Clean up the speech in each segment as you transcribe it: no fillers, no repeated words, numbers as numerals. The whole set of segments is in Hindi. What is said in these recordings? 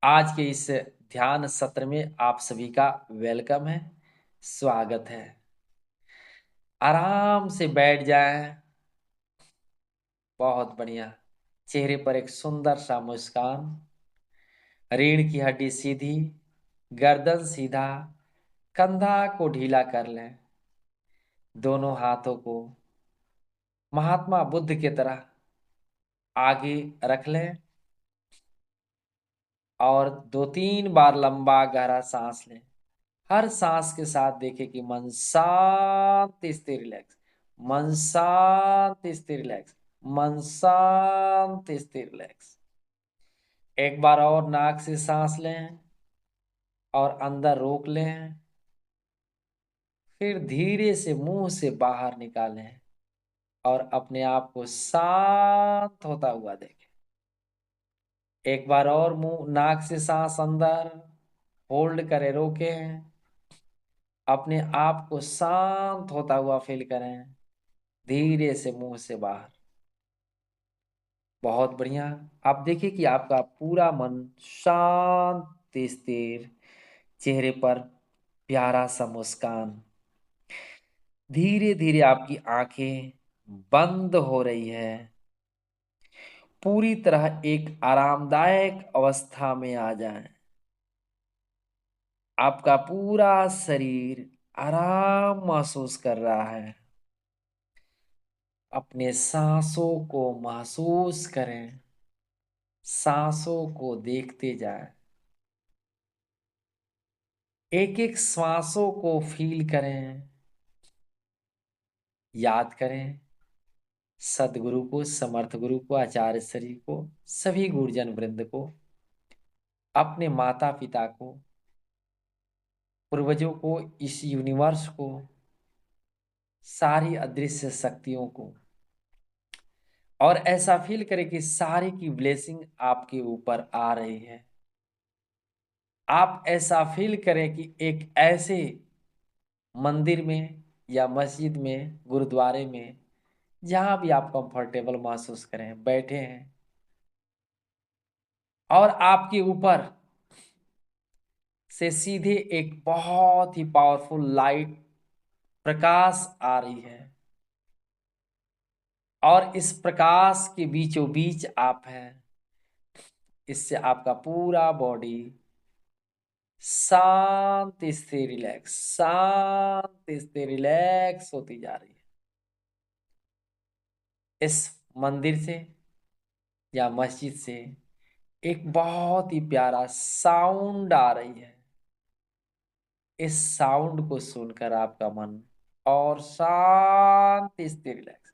आज के इस ध्यान सत्र में आप सभी का वेलकम है, स्वागत है। आराम से बैठ जाएं। बहुत बढ़िया। चेहरे पर एक सुंदर सा मुस्कान, रीढ़ की हड्डी सीधी, गर्दन सीधा, कंधा को ढीला कर लें। दोनों हाथों को महात्मा बुद्ध की तरह आगे रख लें और 2-3 बार लंबा गहरा सांस लें। हर सांस के साथ देखें कि मन शांत स्थिर रिलैक्स, मन शांत स्थिर रिलैक्स, मन शांत स्थिर रिलैक्स। एक बार और नाक से सांस लें और अंदर रोक लें, फिर धीरे से मुंह से बाहर निकालें और अपने आप को शांत होता हुआ देखें। एक बार और मुंह नाक से सांस अंदर होल्ड करें, रोकें, अपने आप को शांत होता हुआ फील करें, धीरे से मुंह से बाहर। बहुत बढ़िया। आप देखिए कि आपका पूरा मन शांत स्थिर, चेहरे पर प्यारा सा मुस्कान। धीरे धीरे आपकी आंखें बंद हो रही है। पूरी तरह एक आरामदायक अवस्था में आ जाएं। आपका पूरा शरीर आराम महसूस कर रहा है। अपने सांसों को महसूस करें, सांसों को देखते जाएं। एक एक श्वासों को फील करें। याद करें सदगुरु को, समर्थ गुरु को, आचार्य श्री को, सभी गुरुजन वृंद को, अपने माता पिता को, पूर्वजों को, इस यूनिवर्स को, सारी अदृश्य शक्तियों को। और ऐसा फील करें कि सारी की ब्लेसिंग आपके ऊपर आ रही है। आप ऐसा फील करें कि एक ऐसे मंदिर में या मस्जिद में, गुरुद्वारे में, जहां भी आप कंफर्टेबल महसूस करें, बैठे हैं और आपके ऊपर से सीधे एक बहुत ही पावरफुल लाइट, प्रकाश आ रही है और इस प्रकाश के बीचों बीच आप हैं। इससे आपका पूरा बॉडी शांत स्थिर रिलैक्स, शांत स्थिर रिलैक्स होती जा रही है। इस मंदिर से या मस्जिद से एक बहुत ही प्यारा साउंड आ रही है। इस साउंड को सुनकर आपका मन और शांत स्थिर रिलैक्स,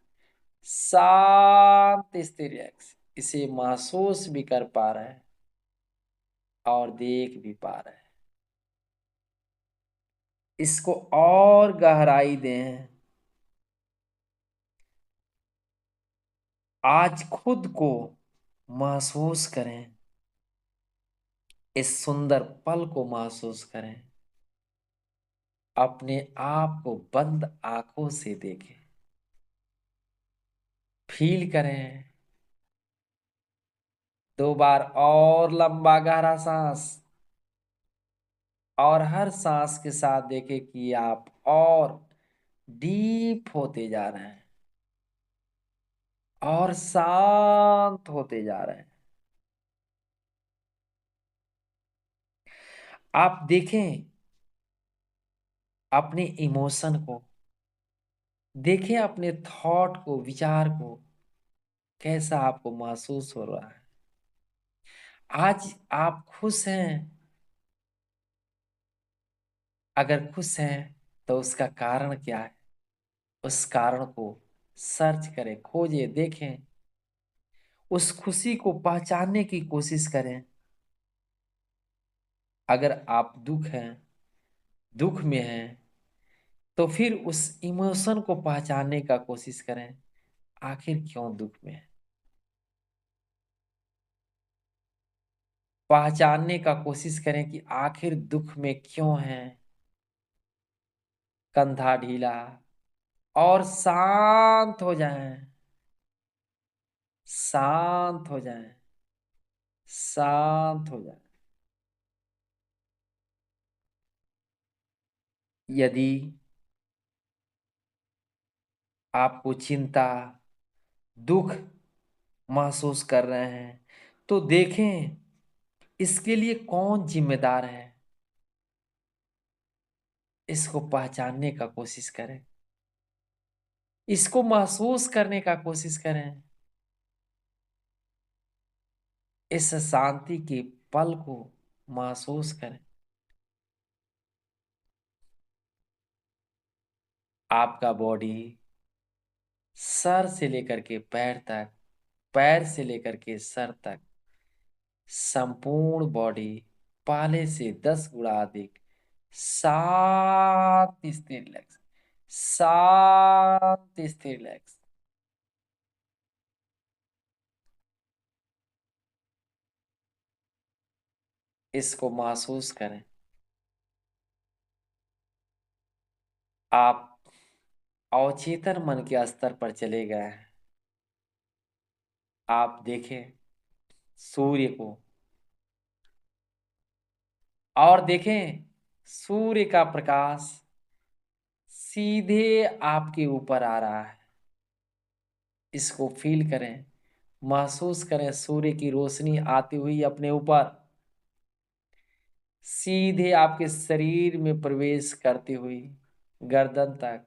शांत स्थिर रिलैक्स, इसे महसूस भी कर पा रहे हैं और देख भी पा रहे हैं। इसको और गहराई दें। आज खुद को महसूस करें, इस सुंदर पल को महसूस करें। अपने आप को बंद आंखों से देखें, फील करें। 2 बार और लंबा गहरा सांस, और हर सांस के साथ देखें कि आप और डीप होते जा रहे हैं और शांत होते जा रहे हैं। आप देखें अपने इमोशन को, देखें अपने थॉट को, विचार को, कैसा आपको महसूस हो रहा है। आज आप खुश हैं। अगर खुश हैं तो उसका कारण क्या है, उस कारण को सर्च करें, खोजें, देखें, उस खुशी को पहचानने की कोशिश करें। अगर आप दुख में हैं, तो फिर उस इमोशन को पहचानने का कोशिश करें, आखिर क्यों दुख में है। पहचानने का कोशिश करें कि आखिर दुख में क्यों है। कंधा ढीला और शांत हो जाएं, शांत हो जाएं, शांत हो जाएं। यदि आपको चिंता, दुख महसूस कर रहे हैं तो देखें इसके लिए कौन जिम्मेदार है। इसको पहचानने का कोशिश करें, इसको महसूस करने का कोशिश करें। इस शांति के पल को महसूस करें। आपका बॉडी सर से लेकर के पैर तक, पैर से लेकर के सर तक, संपूर्ण बॉडी पहले से 10 गुना अधिक शांत स्थिर रिलैक्स, शांत स्थिर रिलैक्स। इसको महसूस करें। आप अवचेतन मन के स्तर पर चले गए हैं। आप देखें सूर्य को और देखें सूर्य का प्रकाश सीधे आपके ऊपर आ रहा है। इसको फील करें, महसूस करें सूर्य की रोशनी आती हुई अपने ऊपर सीधे आपके शरीर में प्रवेश करती हुई गर्दन तक,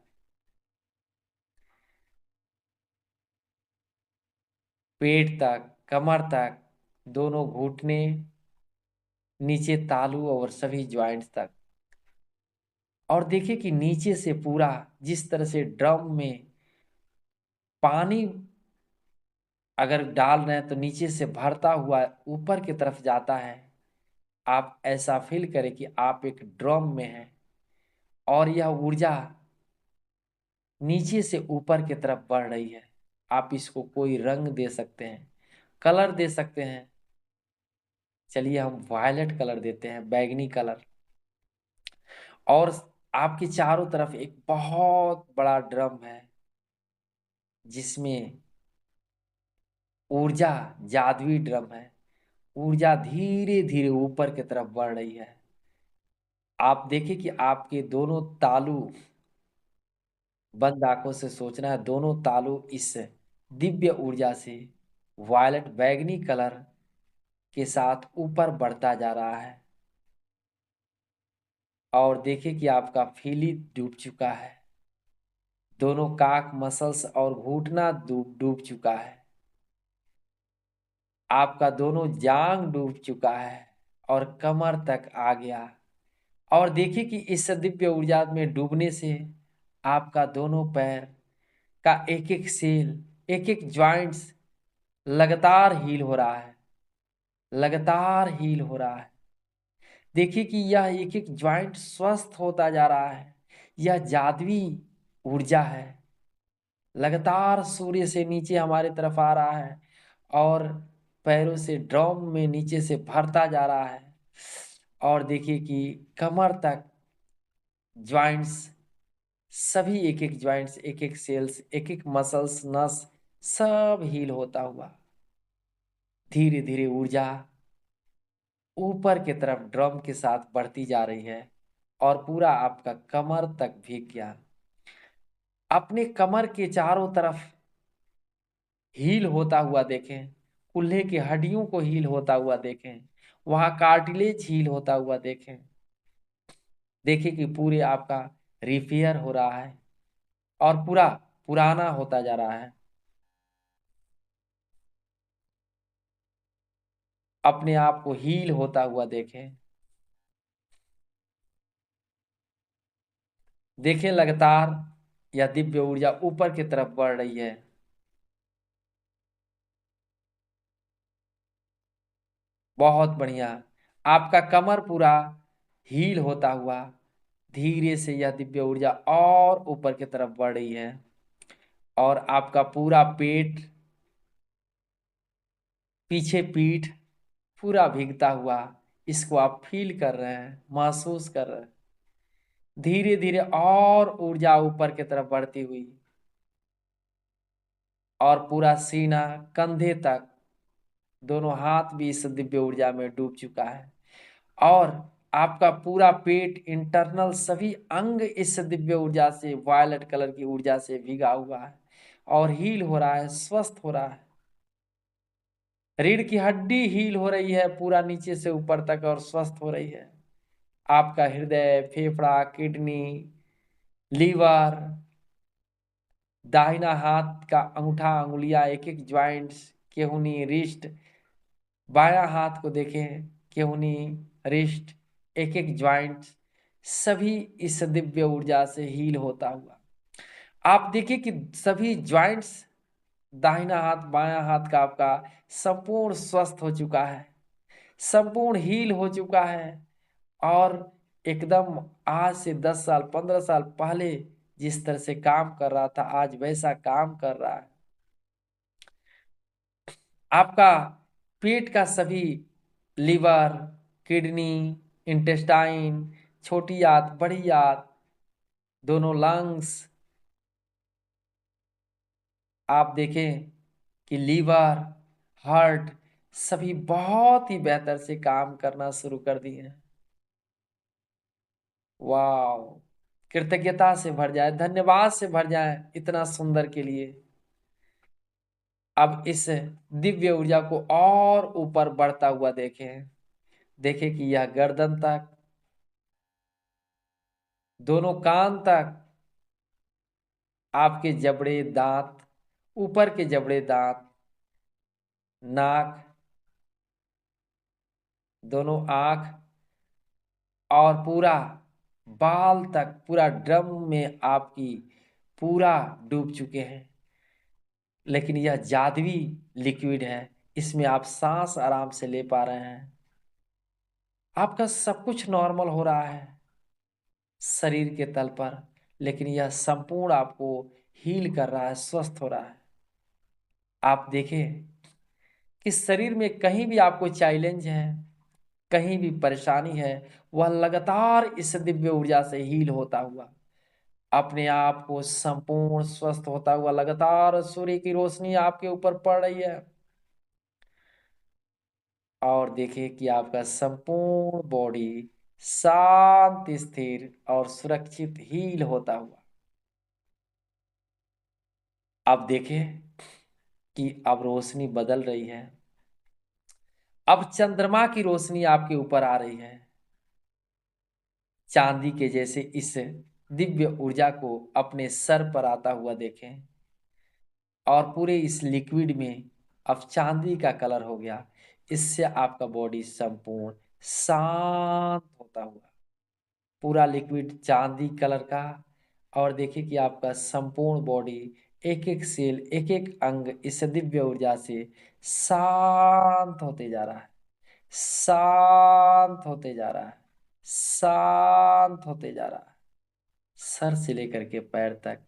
पेट तक, कमर तक, दोनों घुटने, नीचे तालू और सभी ज्वाइंट्स तक। और देखिए कि नीचे से पूरा जिस तरह से ड्रम में पानी अगर डाल रहे हैं तो नीचे से भरता हुआ ऊपर की तरफ जाता है। आप ऐसा फील करें कि आप एक ड्रम में हैं और यह ऊर्जा नीचे से ऊपर की तरफ बढ़ रही है। आप इसको कोई रंग दे सकते हैं, कलर दे सकते हैं। चलिए हम वायलेट कलर देते हैं, बैगनी कलर। और आपके चारों तरफ एक बहुत बड़ा ड्रम है जिसमें ऊर्जा, जादुई ड्रम है। ऊर्जा धीरे धीरे ऊपर की तरफ बढ़ रही है। आप देखिए कि आपके दोनों तालू, बंद आंखों से सोचना है, दोनों तालू इस दिव्य ऊर्जा से वायलेट बैगनी कलर के साथ ऊपर बढ़ता जा रहा है। और देखिए कि आपका फीली डूब चुका है, दोनों काक मसल्स और घुटना डूब डूब चुका है, आपका दोनों जांग डूब चुका है और कमर तक आ गया। और देखिए कि इस दिव्य ऊर्जा में डूबने से आपका दोनों पैर का एक एक सेल, एक एक ज्वाइंट्स लगातार हील हो रहा है, लगातार हील हो रहा है। देखिए कि यह एक एक ज्वाइंट स्वस्थ होता जा रहा है। यह जादुई ऊर्जा है, लगातार सूर्य से नीचे हमारे तरफ आ रहा है और पैरों से ड्रम में नीचे से भरता जा रहा है। और देखिए कि कमर तक ज्वाइंट्स, सभी एक एक ज्वाइंट्स, एक एक सेल्स, एक एक मसल्स, नस, सब हील होता हुआ धीरे धीरे ऊर्जा ऊपर की तरफ ड्रम के साथ बढ़ती जा रही है और पूरा आपका कमर तक भीग गया। अपने कमर के चारों तरफ हील होता हुआ देखें, कूल्हे की हड्डियों को हील होता हुआ देखें, वहां कार्टिलेज हील होता हुआ देखें। देखिए कि पूरे आपका रिपेयर हो रहा है और पूरा पुराना होता जा रहा है। अपने आप को हील होता हुआ देखें। देखें लगातार यह दिव्य ऊर्जा ऊपर की तरफ बढ़ रही है। बहुत बढ़िया। आपका कमर पूरा हील होता हुआ धीरे से यह दिव्य ऊर्जा और ऊपर की तरफ बढ़ रही है और आपका पूरा पेट, पीछे पीठ पूरा भीगता हुआ इसको आप फील कर रहे हैं, महसूस कर रहे हैं। धीरे धीरे और ऊर्जा ऊपर की तरफ बढ़ती हुई और पूरा सीना, कंधे तक, दोनों हाथ भी इस दिव्य ऊर्जा में डूब चुका है। और आपका पूरा पेट, इंटरनल सभी अंग इस दिव्य ऊर्जा से, वायलेट कलर की ऊर्जा से भीगा हुआ है और हील हो रहा है, स्वस्थ हो रहा है। रीढ़ की हड्डी हील हो रही है पूरा नीचे से ऊपर तक और स्वस्थ हो रही है। आपका हृदय, फेफड़ा, किडनी, लीवर, दाहिना हाथ का अंगूठा, अंगुलियां, एक एक ज्वाइंट्स, केहूनी, रिस्ट, बायां हाथ को देखें, केहूनी, रिस्ट, एक एक ज्वाइंट, सभी इस दिव्य ऊर्जा से हील होता हुआ। आप देखिए कि सभी ज्वाइंट्स, दाहिना हाथ, बायां हाथ का आपका संपूर्ण स्वस्थ हो चुका है, संपूर्ण हील हो चुका है और एकदम आज से 10 साल 15 साल पहले जिस तरह से काम कर रहा था आज वैसा काम कर रहा है। आपका पेट का सभी लीवर, किडनी, इंटेस्टाइन, छोटी आंत, बड़ी आंत, दोनों लंग्स, आप देखें कि लीवर, हार्ट सभी बहुत ही बेहतर से काम करना शुरू कर दिए हैं। वाह, कृतज्ञता से भर जाए, धन्यवाद से भर जाए इतना सुंदर के लिए। अब इस दिव्य ऊर्जा को और ऊपर बढ़ता हुआ देखें, देखें कि यह गर्दन तक, दोनों कान तक, आपके जबड़े, दांत, ऊपर के जबड़े, दांत, नाक, दोनों आंख और पूरा बाल तक, पूरा ड्रम में आपकी पूरा डूब चुके हैं। लेकिन यह जादुई लिक्विड है, इसमें आप सांस आराम से ले पा रहे हैं। आपका सब कुछ नॉर्मल हो रहा है शरीर के तल पर, लेकिन यह संपूर्ण आपको हील कर रहा है, स्वस्थ हो रहा है। आप देखें कि शरीर में कहीं भी आपको चैलेंज है, कहीं भी परेशानी है, वह लगातार इस दिव्य ऊर्जा से हील होता हुआ अपने आप को संपूर्ण स्वस्थ होता हुआ, लगातार सूर्य की रोशनी आपके ऊपर पड़ रही है और देखिए कि आपका संपूर्ण बॉडी शांत, स्थिर और सुरक्षित हील होता हुआ। अब देखें कि अब रोशनी बदल रही है, अब चंद्रमा की रोशनी आपके ऊपर आ रही है, चांदी के जैसे इस दिव्य ऊर्जा को अपने सर पर आता हुआ देखें और पूरे इस लिक्विड में अब चांदी का कलर हो गया। इससे आपका बॉडी संपूर्ण शांत होता हुआ, पूरा लिक्विड चांदी कलर का। और देखिए कि आपका संपूर्ण बॉडी, एक एक सेल, एक एक अंग इस दिव्य ऊर्जा से शांत होते जा रहा है, शांत होते जा रहा है, शांत होते जा रहा है। सर से लेकर के पैर तक,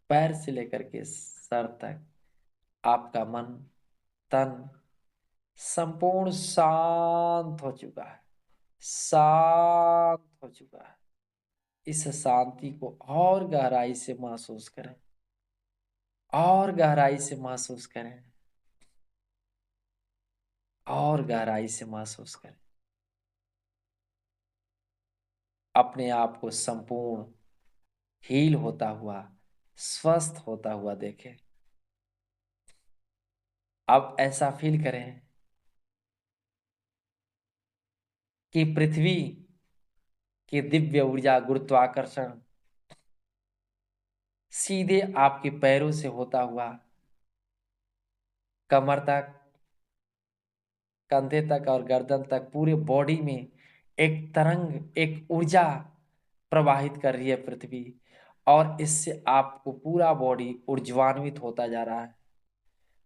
पैर से लेकर के सर तक आपका मन, तन संपूर्ण शांत हो चुका है, शांत हो चुका है। इस शांति को और गहराई से महसूस करें, और गहराई से महसूस करें, और गहराई से महसूस करें। अपने आप को संपूर्ण हील होता हुआ, स्वस्थ होता हुआ देखें। अब ऐसा फील करें कि पृथ्वी की दिव्य ऊर्जा, गुरुत्वाकर्षण सीधे आपके पैरों से होता हुआ कमर तक, कंधे तक और गर्दन तक, पूरे बॉडी में एक तरंग, एक ऊर्जा प्रवाहित कर रही है पृथ्वी। और इससे आपको पूरा बॉडी ऊर्जान्वित होता जा रहा है,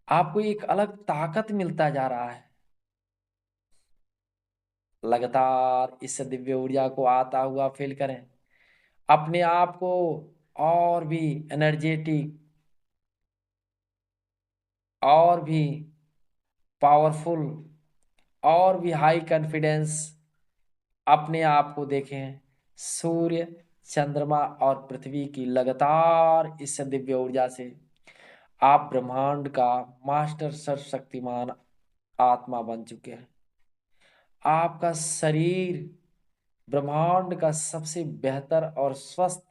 आपको एक अलग ताकत मिलता जा रहा है। लगातार इस दिव्य ऊर्जा को आता हुआ फील करें, अपने आप को और भी एनर्जेटिक, और भी पावरफुल, और भी हाई कॉन्फिडेंस अपने आप को देखें। सूर्य, चंद्रमा और पृथ्वी की लगातार इस दिव्य ऊर्जा से आप ब्रह्मांड का मास्टर सर्वशक्तिमान आत्मा बन चुके हैं। आपका शरीर ब्रह्मांड का सबसे बेहतर और स्वस्थ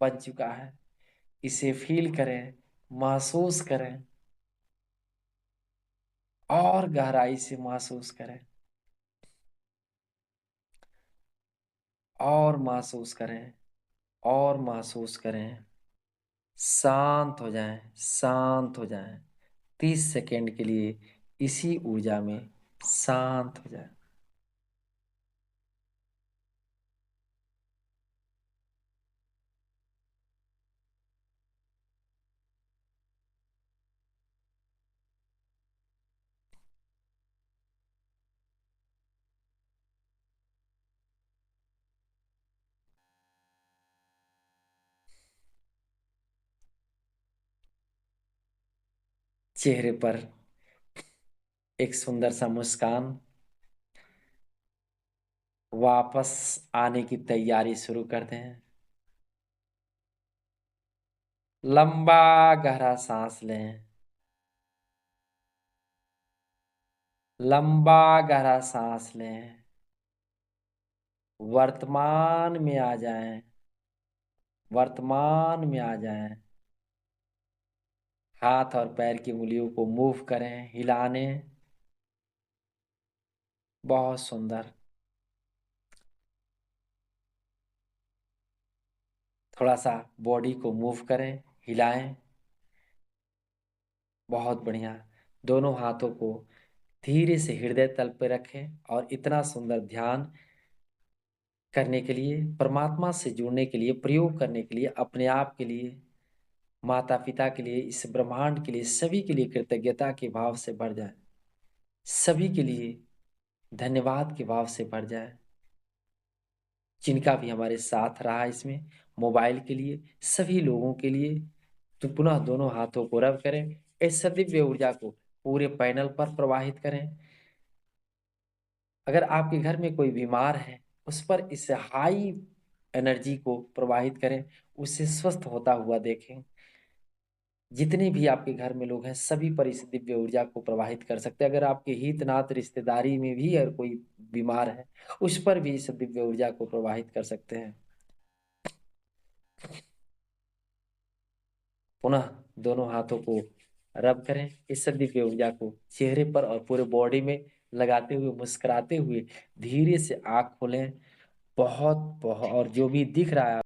बन चुका है। इसे फील करें, महसूस करें और गहराई से महसूस करें और महसूस करें और महसूस करें। शांत हो जाएं, शांत हो जाएं। 30 सेकेंड के लिए इसी ऊर्जा में शांत हो जाएं। चेहरे पर एक सुंदर सा मुस्कान, वापस आने की तैयारी शुरू कर दें। लंबा गहरा सांस लें, लंबा गहरा सांस लें। वर्तमान में आ जाएं, वर्तमान में आ जाएं। हाथ और पैर की उंगलियों को मूव करें, हिलाने। बहुत सुंदर। थोड़ा सा बॉडी को मूव करें, हिलाएं। बहुत बढ़िया। दोनों हाथों को धीरे से हृदय तल पे रखें और इतना सुंदर ध्यान करने के लिए, परमात्मा से जुड़ने के लिए, प्रयोग करने के लिए, अपने आप के लिए, माता पिता के लिए, इस ब्रह्मांड के लिए, सभी के लिए कृतज्ञता के भाव से भर जाए। सभी के लिए धन्यवाद के भाव से भर जाए, जिनका भी हमारे साथ रहा इसमें। मोबाइल के लिए, सभी लोगों के लिए। तो पुनः दोनों हाथों को रब करें, इस दिव्य ऊर्जा को पूरे पैनल पर प्रवाहित करें। अगर आपके घर में कोई बीमार है, उस पर इस हाई एनर्जी को प्रवाहित करें, उसे स्वस्थ होता हुआ देखें। जितने भी आपके घर में लोग हैं, सभी पर इस दिव्य ऊर्जा को प्रवाहित कर सकते हैं। अगर आपके हित नात रिश्तेदारी में भी अगर कोई बीमार है, उस पर भी इस दिव्य ऊर्जा को प्रवाहित कर सकते हैं। पुनः दोनों हाथों को रब करें, इस दिव्य ऊर्जा को चेहरे पर और पूरे बॉडी में लगाते हुए, मुस्कुराते हुए धीरे से आँख खोलें। बहुत बहुत, और जो भी दिख रहा है